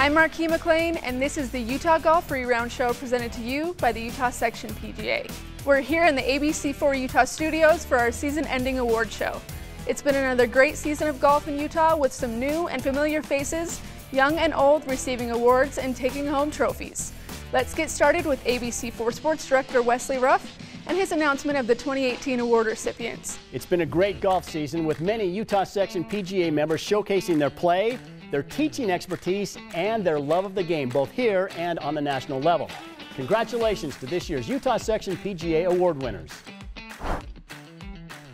I'm Marquis McLean, and this is the Utah Golf Reround Show presented to you by the Utah Section PGA. We're here in the ABC4 Utah studios for our season-ending award show. It's been another great season of golf in Utah with some new and familiar faces, young and old, receiving awards and taking home trophies. Let's get started with ABC4 Sports Director Wesley Ruff and his announcement of the 2018 award recipients. It's been a great golf season with many Utah Section PGA members showcasing their play, their teaching expertise, and their love of the game, both here and on the national level. Congratulations to this year's Utah Section PGA Award winners.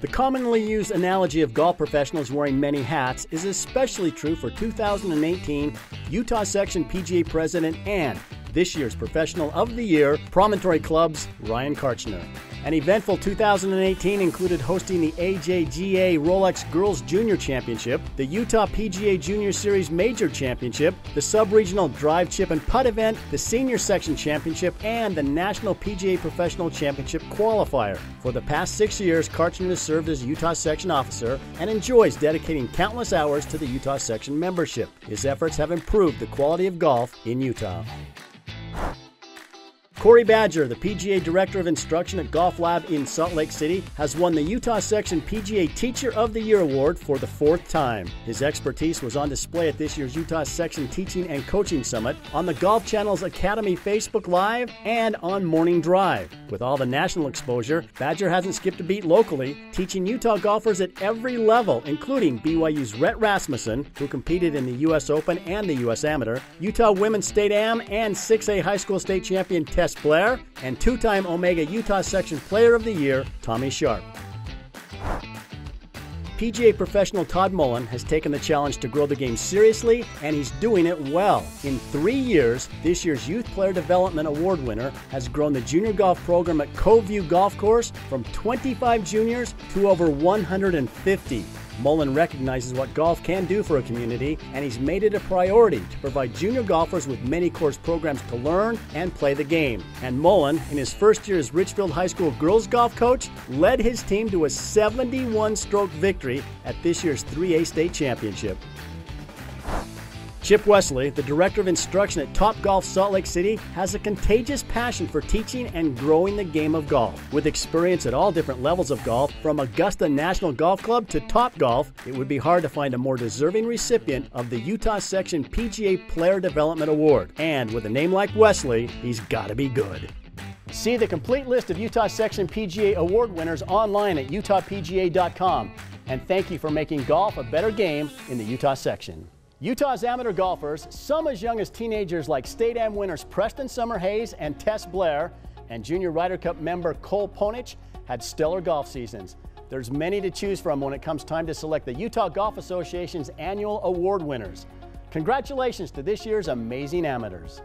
The commonly used analogy of golf professionals wearing many hats is especially true for 2018 Utah Section PGA President and this year's Professional of the Year, Promontory Club's Ryan Karchner. An eventful 2018 included hosting the AJGA Rolex Girls Junior Championship, the Utah PGA Junior Series Major Championship, the Sub-Regional Drive, Chip, and Putt event, the Senior Section Championship, and the National PGA Professional Championship Qualifier. For the past 6 years, Karchner has served as Utah Section Officer and enjoys dedicating countless hours to the Utah Section membership. His efforts have improved the quality of golf in Utah. Corey Badger, the PGA Director of Instruction at Golf Lab in Salt Lake City, has won the Utah Section PGA Teacher of the Year Award for the 4th time. His expertise was on display at this year's Utah Section Teaching and Coaching Summit, on the Golf Channel's Academy Facebook Live, and on Morning Drive. With all the national exposure, Badger hasn't skipped a beat locally, teaching Utah golfers at every level, including BYU's Rhett Rasmussen, who competed in the U.S. Open and the U.S. Amateur, Utah Women's State Am and 6A High School State Champion Tess Blair, and two-time Omega Utah Section Player of the Year, Tommy Sharp. PGA professional Todd Mullen has taken the challenge to grow the game seriously, and he's doing it well. In 3 years, this year's Youth Player Development Award winner has grown the junior golf program at Cove View Golf Course from 25 juniors to over 150. Mullen recognizes what golf can do for a community, and he's made it a priority to provide junior golfers with many course programs to learn and play the game. And Mullen, in his first year as Richfield High School girls golf coach, led his team to a 71-stroke victory at this year's 3A State Championship. Chip Wesley, the Director of Instruction at Topgolf Salt Lake City, has a contagious passion for teaching and growing the game of golf. With experience at all different levels of golf, from Augusta National Golf Club to Topgolf, it would be hard to find a more deserving recipient of the Utah Section PGA Player Development Award. And with a name like Wesley, he's gotta be good. See the complete list of Utah Section PGA Award winners online at utahpga.com. And thank you for making golf a better game in the Utah Section. Utah's amateur golfers, some as young as teenagers like State Am winners Preston Summer Hayes and Tess Blair, and Junior Ryder Cup member Cole Ponich, had stellar golf seasons. There's many to choose from when it comes time to select the Utah Golf Association's annual award winners. Congratulations to this year's amazing amateurs.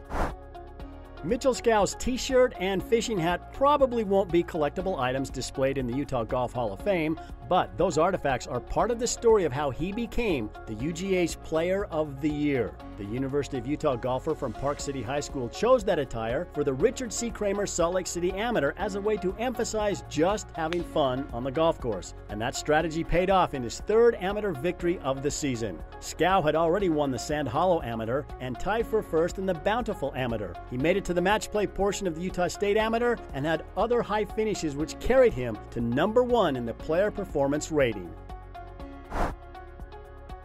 Mitchell Scow's t-shirt and fishing hat probably won't be collectible items displayed in the Utah Golf Hall of Fame, but those artifacts are part of the story of how he became the UGA's Player of the Year. The University of Utah golfer from Park City High School chose that attire for the Richard C. Kramer Salt Lake City Amateur as a way to emphasize just having fun on the golf course. And that strategy paid off in his 3rd amateur victory of the season. Scow had already won the Sand Hollow Amateur and tied for 1st in the Bountiful Amateur. He made it to the match play portion of the Utah State Amateur and had other high finishes which carried him to #1 in the player performance rating.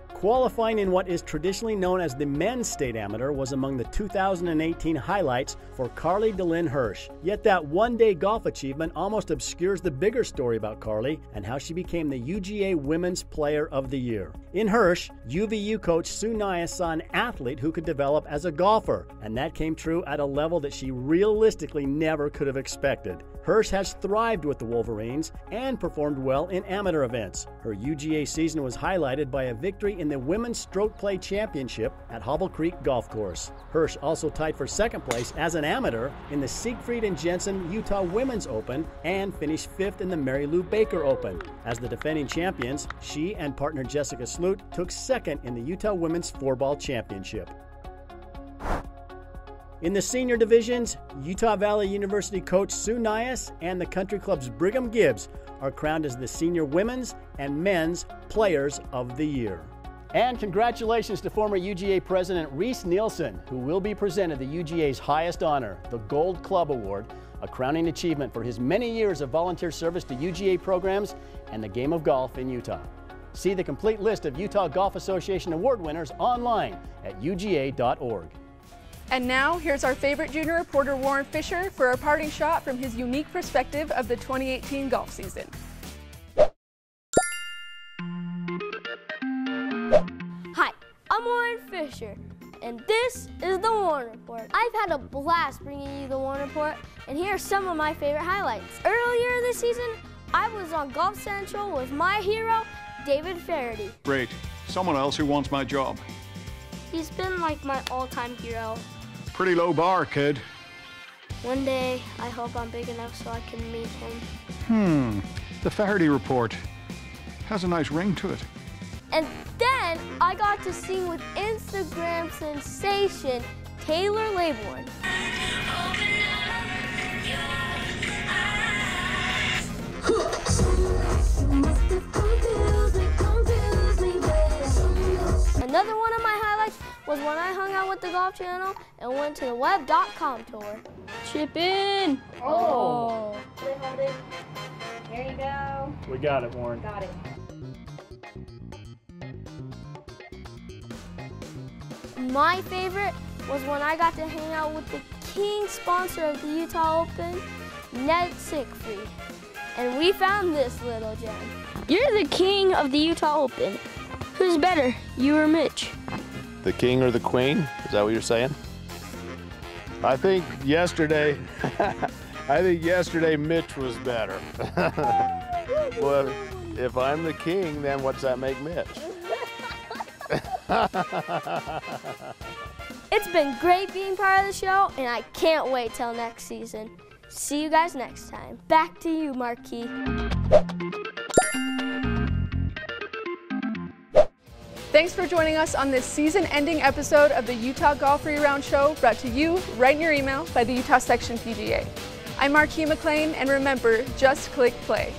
Qualifying in what is traditionally known as the Men's State Amateur was among the 2018 highlights for Carly DeLynn Hirsch. Yet that one-day golf achievement almost obscures the bigger story about Carly and how she became the UGA Women's Player of the Year. In Hirsch, UVU coach Sue Nias saw an athlete who could develop as a golfer, and that came true at a level that she realistically never could have expected. Hirsch has thrived with the Wolverines and performed well in amateur events. Her UGA season was highlighted by a victory in the Women's Stroke Play Championship at Hobble Creek Golf Course. Hirsch also tied for 2nd place as an amateur in the Siegfried and Jensen Utah Women's Open and finished 5th in the Mary Lou Baker Open. As the defending champions, she and partner Jessica Sloot took 2nd in the Utah Women's 4-Ball Championship. In the senior divisions, Utah Valley University coach Sue Nias and the country club's Brigham Gibbs are crowned as the Senior Women's and Men's Players of the Year. And congratulations to former UGA President Reese Nielsen, who will be presented the UGA's highest honor, the Gold Club Award, a crowning achievement for his many years of volunteer service to UGA programs and the game of golf in Utah. See the complete list of Utah Golf Association award winners online at uga.org. And now, here's our favorite junior reporter, Warren Fisher, for a parting shot from his unique perspective of the 2018 golf season. Hi, I'm Warren Fisher, and this is the Warren Report. I've had a blast bringing you the Warren Report, and here are some of my favorite highlights. Earlier this season, I was on Golf Central with my hero, David Faraday. Great. Someone else who wants my job. He's been like my all-time hero. Pretty low bar, kid. One day, I hope I'm big enough so I can meet him. The Faraday Report has a nice ring to it. And then I got to sing with Instagram sensation Taylor Laybourne. Another one of my highlights was when I hung out with the Golf Channel and went to the web.com tour. Chip in. Oh. Really hold it. There you go. We got it, Warren. Got it. My favorite was when I got to hang out with the king sponsor of the Utah Open, Ned Siegfried. And we found this little gem. You're the king of the Utah Open. Who's better, you or Mitch? The king or the queen? Is that what you're saying? I think yesterday, Mitch was better. Well, if I'm the king, then what's that make Mitch? It's been great being part of the show, and I can't wait till next season. See you guys next time. Back to you, Marquis. Thanks for joining us on this season-ending episode of the Utah Golf Reround Show, brought to you right in your email by the Utah Section PGA. I'm Marquis McLean, and remember, just click play.